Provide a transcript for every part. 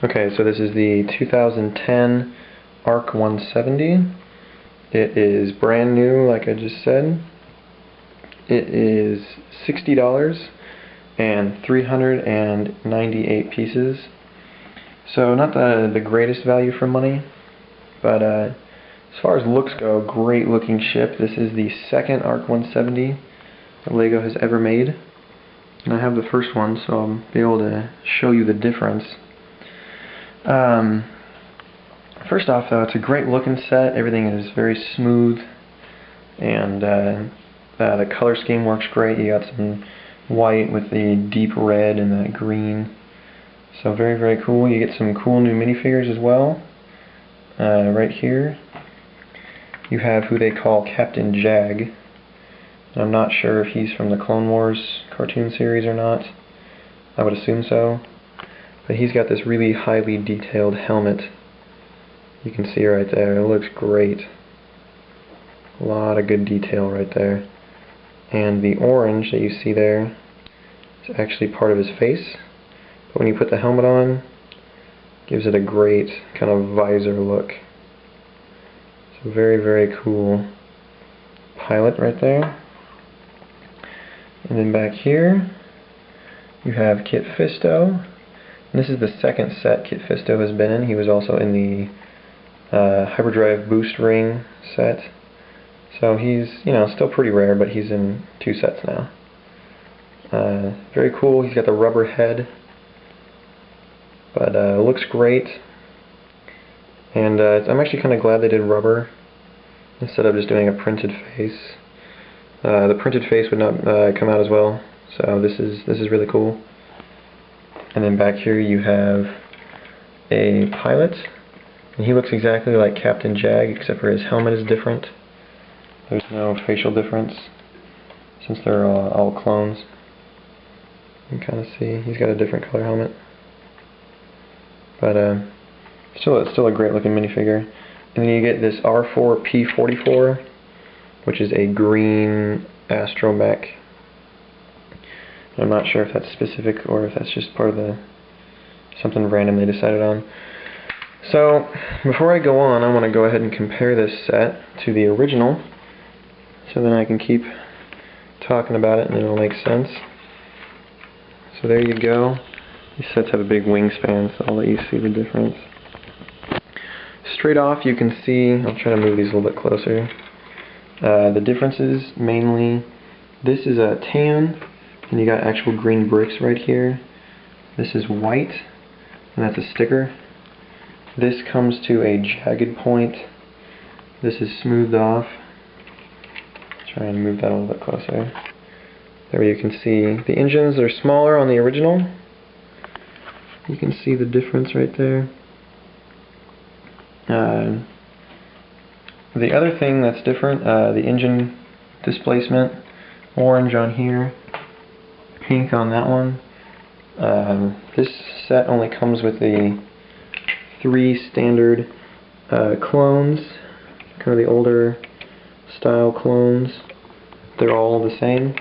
Okay, so this is the 2010 Arc-170. It is brand new, like I just said. It is $60 and 398 pieces. So not the greatest value for money, but as far as looks go, great looking ship. This is the second Arc-170 that LEGO has ever made. And I have the first one, so I'll be able to show you the difference. First off, though, it's a great looking set. Everything is very smooth, and the color scheme works great. You got some white with the deep red and that green, so very, very cool. You get some cool new minifigures as well. Right here you have who they call Captain Jag. I'm not sure if he's from the Clone Wars cartoon series or not. I would assume so. But he's got this really highly detailed helmet. You can see right there. It looks great. A lot of good detail right there. And the orange that you see there is actually part of his face. But when you put the helmet on, it gives it a great kind of visor look. So very, very cool pilot right there. And then back here you have Kit Fisto. And this is the second set Kit Fisto has been in. He was also in the Hyperdrive Boost Ring set. So he's, still pretty rare, but he's in 2 sets now. Very cool. He's got the rubber head, but looks great. And I'm actually kind of glad they did rubber instead of just doing a printed face. The printed face would not come out as well, so this is really cool. And then back here you have a pilot, and he looks exactly like Captain Jag, except for his helmet is different. There's no facial difference since they're all clones. You can kind of see he's got a different color helmet, but still a great looking minifigure. And then you get this R4P44, which is a green astromech. I'm not sure if that's specific or if that's just part of something random they decided on. So before I go on, I want to go ahead and compare this set to the original, so then I can keep talking about it and it'll make sense. So there you go. These sets have a big wingspan, so I'll let you see the difference. Straight off you can see, I'll try to move these a little bit closer. The differences mainly, this is a tan, and you got actual green bricks right here. This is white, and that's a sticker. This comes to a jagged point. This is smoothed off. Try and move that a little bit closer. There you can see the engines are smaller on the original. You can see the difference right there. The other thing that's different, the engine displacement, orange on here, pink on that one. This set only comes with the 3 standard clones, kind of the older style clones. They're all the same,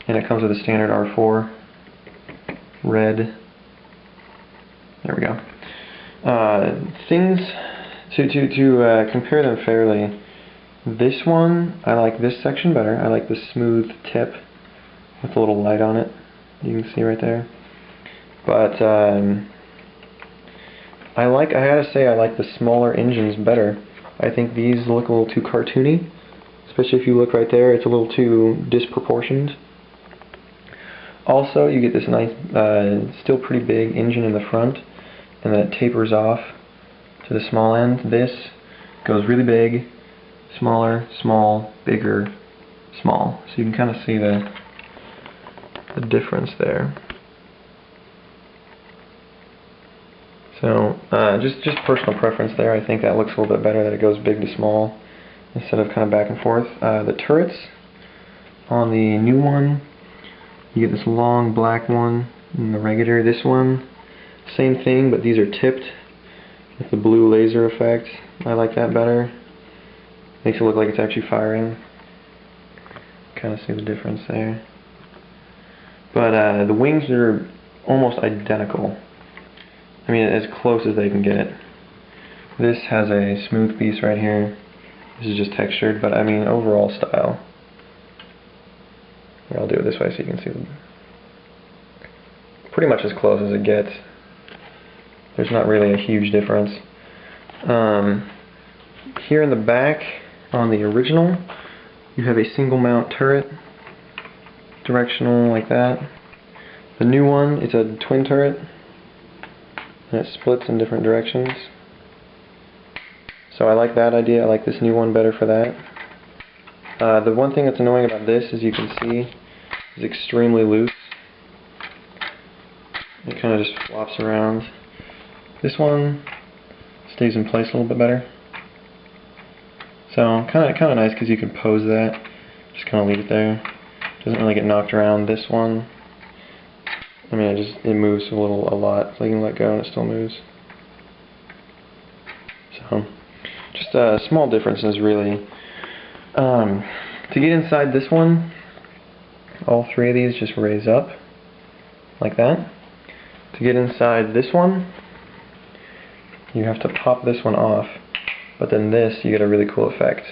and it comes with a standard R4 red. There we go. Things to compare them fairly. This one, I like this section better. I like the smooth tip with a little light on it. You can see right there. But I gotta say I like the smaller engines better. I think these look a little too cartoony, especially if you look right there. It's a little too disproportioned. Also, you get this nice, still pretty big engine in the front, and then it tapers off to the small end. This goes really big, smaller, small, bigger, small. So you can kind of see the difference there. So just personal preference there. I think that looks a little bit better, that it goes big to small instead of kind of back and forth. The turrets on the new one, you get this long black one and the regular. This one, same thing, but these are tipped with the blue laser effect. I like that better. Makes it look like it's actually firing. Kind of see the difference there. But the wings are almost identical. I mean, as close as they can get. This has a smooth piece right here. This is just textured, but I mean, overall style. Here, I'll do it this way so you can see them. Pretty much as close as it gets. There's not really a huge difference. Here in the back, on the original, you have a single mount turret, directional like that. The new one, it's a twin turret, and it splits in different directions. So I like that idea. I like this new one better for that. The one thing that's annoying about this, as you can see, is extremely loose. It kind of just flops around. This one stays in place a little bit better. So kind of nice because you can pose that. Just kind of leave it there. Doesn't really get knocked around. This one, I mean, it moves a lot. So you can let go and it still moves. So just small differences really. To get inside this one, all three of these just raise up like that. To get inside this one, you have to pop this one off, but then this, you get a really cool effect.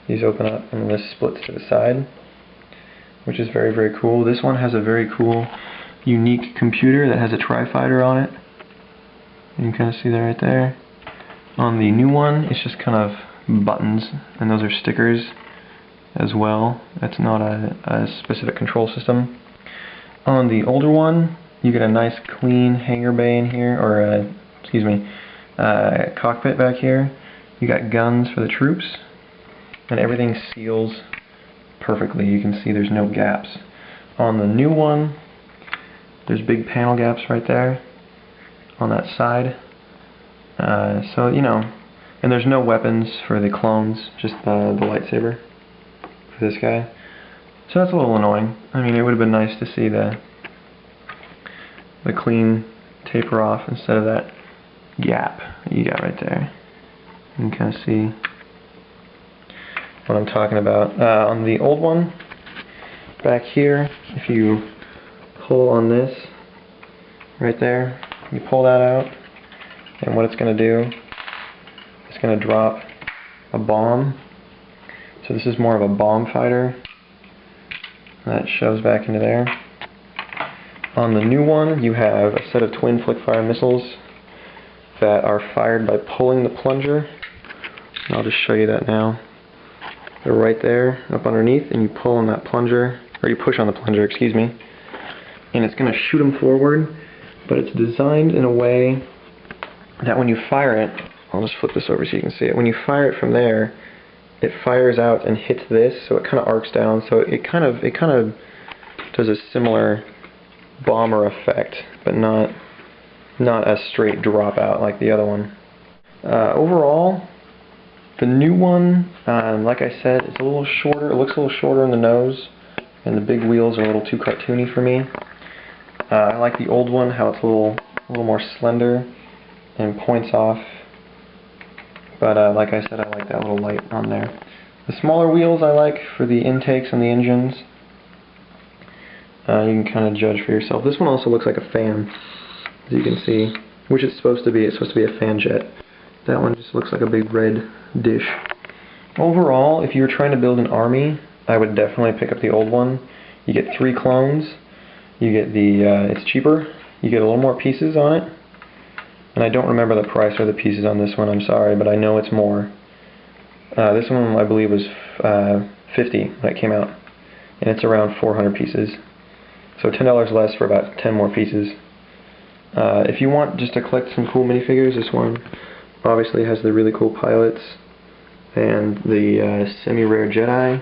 These open up and this splits to the side, which is very, very cool. This one has a very cool, unique computer that has a tri-fighter on it. You can kind of see that right there. On the new one, it's just kind of buttons, and those are stickers as well. That's not a specific control system. On the older one, you get a nice clean hangar bay in here, or cockpit back here. You got guns for the troops, and everything seals perfectly. You can see there's no gaps. On the new one, there's big panel gaps right there on that side. So, you know, and there's no weapons for the clones, just the lightsaber for this guy. So that's a little annoying. I mean, it would have been nice to see the clean taper off instead of that gap that you got right there. You can kind of see what I'm talking about. On the old one, back here, if you pull on this right there, you pull that out, and what it's going to do, it's going to drop a bomb. So this is more of a bomb fighter. That shoves back into there. On the new one, you have a set of twin flick-fire missiles that are fired by pulling the plunger. I'll just show you that now. They're right there, up underneath, and you pull on that plunger, or you push on the plunger, excuse me, and it's going to shoot them forward, but it's designed in a way that when you fire it, I'll just flip this over so you can see it. When you fire it from there, it fires out and hits this, so it kind of arcs down, so it kind of does a similar bomber effect, but not a straight drop out like the other one. Overall, the new one, like I said, it's a little shorter. It looks a little shorter in the nose, and the big wheels are a little too cartoony for me. I like the old one, how it's a little more slender and points off. But like I said, I like that little light on there. The smaller wheels I like for the intakes and the engines. You can kind of judge for yourself. This one also looks like a fan, as you can see, which it's supposed to be. It's supposed to be a fan jet. That one just looks like a big red dish. Overall, if you were trying to build an army, I would definitely pick up the old one. You get 3 clones. You get it's cheaper. You get a little more pieces on it. And I don't remember the price or the pieces on this one, I'm sorry, but I know it's more. This one, I believe, was $50 when it came out. And it's around 400 pieces. So $10 less for about 10 more pieces. If you want just to collect some cool minifigures, this one obviously has the really cool pilots and the semi-rare Jedi.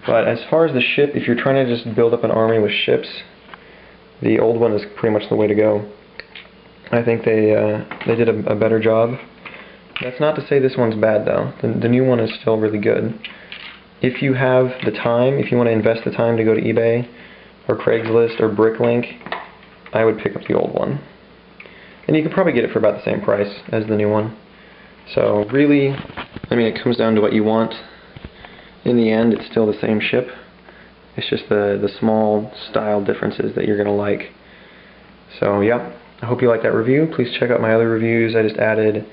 But as far as the ship, if you're trying to just build up an army with ships, the old one is pretty much the way to go. I think they did a better job. That's not to say this one's bad though. The new one is still really good. If you have the time, if you want to invest the time to go to eBay or Craigslist or Bricklink, I would pick up the old one. And you could probably get it for about the same price as the new one. So really, I mean, it comes down to what you want. In the end, it's still the same ship. It's just the small style differences that you're going to like. So yeah. I hope you like that review. Please check out my other reviews. I just added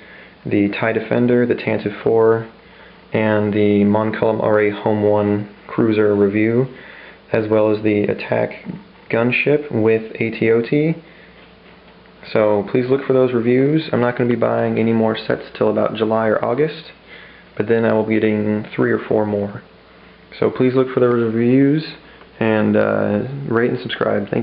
the TIE Defender, the Tantive 4, and the Mon Calamari Home 1 Cruiser review, as well as the Attack Gunship with AT-OT. So please look for those reviews. I'm not going to be buying any more sets till about July or August, but then I will be getting 3 or 4 more. So please look for those reviews and rate and subscribe. Thank you.